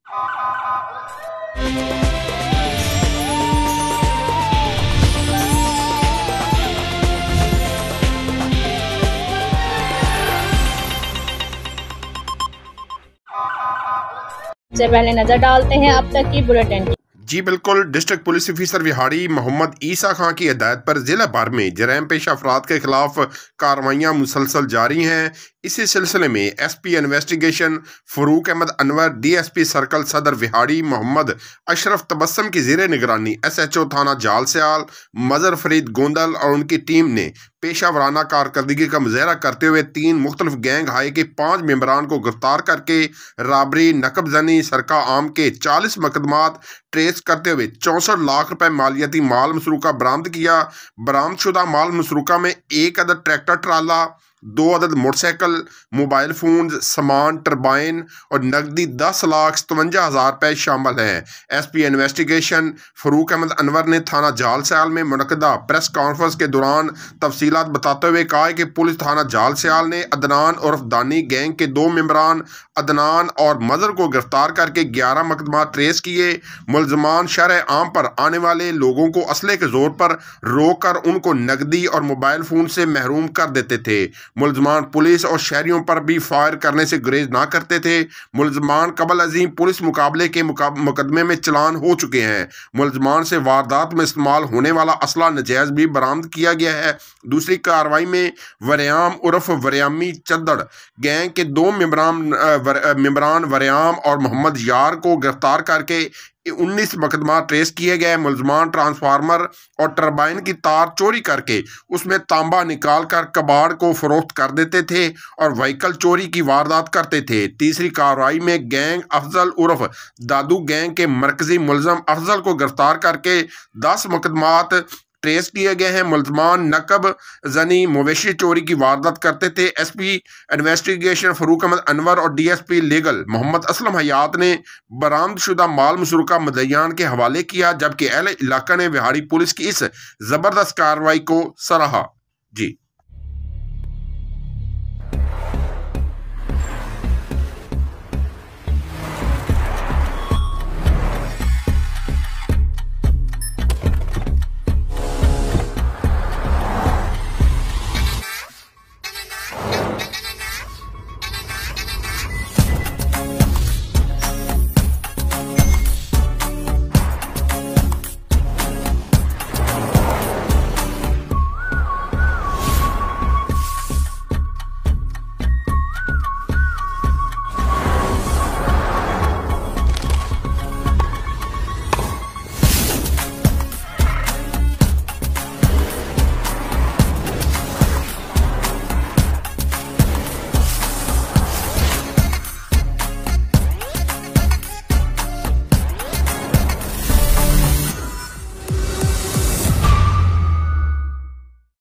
से पहले नजर डालते हैं अब तक की बुलेटिन। जी बिल्कुल। District police officer Vehari Mohammad Isa Khan की हिदायत पर जिला भर में जराइम पेशा अफराद के खिलाफ कार्रवाइयाँ मुसलसल जारी हैं। इसी सिलसिले में SP investigation Farooq Ahmed Anwar, DSP circle Sadar Vehari Mohammad Ashraf Tabassum की ज़ेरे निगरानी SHO थाना जालस्याल मजर फरीद गोंदल और उनकी टीम ने पेशा वराना कारकर्दगी का मुजाहरा करते हुए 3 मुख्तलिफ गैंग हाई के 5 मेंबरान को गिरफ्तार करके राबरी, नकबजनी, सरका आम के 40 मुकदमात ट्रेस करते हुए 64 लाख रुपए मालियाती माल मसरूका बरामद किया। बरामदशुदा माल मसरूका में 1 अदद ट्रैक्टर ट्राला, 2 अदद मोटरसाइकिल, मोबाइल फ़ोन, सामान, टरबाइन और नकदी 10,57,000 रुपये शामिल हैं। SP इन्वेस्टिगेशन फरूक अहमद अनवर ने थाना जालस्याल में मुनक़दा प्रेस कॉन्फ्रेंस के दौरान तफसीलात बताते हुए कहा कि पुलिस थाना जालस्याल ने अदनान उर्फ दानी गैंग के 2 मेंबरान अदनान और मजर को गिरफ्तार करके 11 मुकदमा ट्रेस किए। मुलजमान शहर आम पर आने वाले लोगों को असले के जोर पर रोक कर उनको नकदी और मोबाइल फ़ोन से महरूम कर देते थे। मुलजमान पुलिस और शहरियों पर भी फायर करने से गुरेज ना करते थे। मुलजमान कबल अजीम पुलिस मुकाबले के मुकदमे में चलान हो चुके हैं। मुलजमान से वारदात में इस्तेमाल होने वाला असला नजायज़ भी बरामद किया गया है। दूसरी कार्रवाई में वरयाम उर्फ वरयामी चद्दड़ गैंग के 2 मेंबरान वरयाम और मोहम्मद यार को गिरफ्तार करके 19 मुकदमा ट्रेस किए गए। मुलजमान ट्रांसफार्मर और टरबाइन की तार चोरी करके उसमें तांबा निकाल कर कबाड़ को फरोख्त कर देते थे और व्हीकल चोरी की वारदात करते थे। तीसरी कार्रवाई में गैंग अफजल उर्फ दादू गैंग के मरकजी मुलजम अफजल को गिरफ्तार करके 10 मुकदमात ट्रेस किए गए हैं। मुलजमान नकब जनी मवेशी चोरी की वारदात करते थे। SP इन्वेस्टिगेशन फरूक अहमद अनवर और DSP लीगल मोहम्मद असलम हयात ने बरामदशुदा माल मसरूका मुद्दईयान के हवाले किया, जबकि अहले इलाका ने विहाड़ी पुलिस की इस जबरदस्त कार्रवाई को सराहा। जी।